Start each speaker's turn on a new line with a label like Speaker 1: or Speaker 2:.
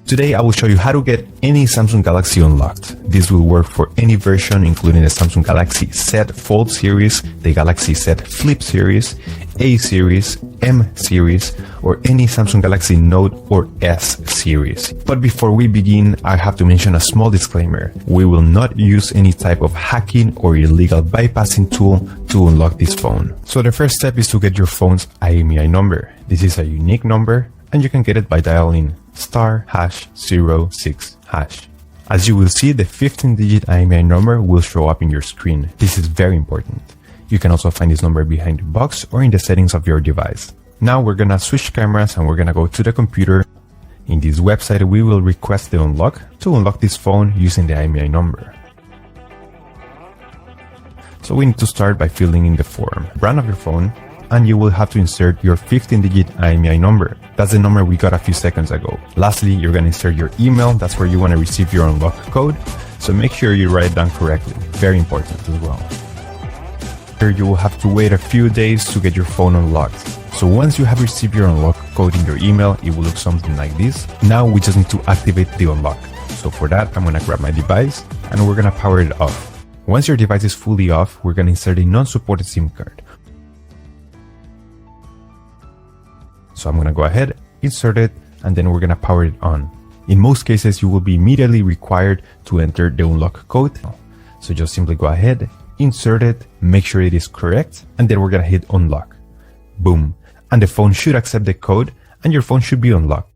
Speaker 1: Today I will show you how to get any Samsung Galaxy unlocked. This will work for any version, including the Samsung Galaxy Z Fold series, the Galaxy Z Flip series, A series, M series, or any Samsung Galaxy Note or S series. But before we begin, I have to mention a small disclaimer. We will not use any type of hacking or illegal bypassing tool to unlock this phone. So the first step is to get your phone's IMEI number. This is a unique number, and you can get it by dialing *#06#. As you will see, the 15-digit IMEI number will show up in your screen. This is very important. You can also find this number behind the box or in the settings of your device. Now we're gonna switch cameras and we're gonna go to the computer. In this website, we will request the unlock to unlock this phone using the IMEI number. So we need to start by filling in the form, brand of your phone, and you will have to insert your 15-digit IMEI number. That's the number we got a few seconds ago. Lastly, you're gonna insert your email. That's where you wanna receive your unlock code. So make sure you write it down correctly. Very important as well. Here you will have to wait a few days to get your phone unlocked. So once you have received your unlock code in your email, it will look something like this. Now we just need to activate the unlock. So for that, I'm gonna grab my device and we're gonna power it off. Once your device is fully off, we're gonna insert a non-supported SIM card. So I'm gonna go ahead, insert it, and then we're gonna power it on. In most cases, you will be immediately required to enter the unlock code. So just simply go ahead, insert it, make sure it is correct, and then we're gonna hit unlock. Boom. And the phone should accept the code, and your phone should be unlocked.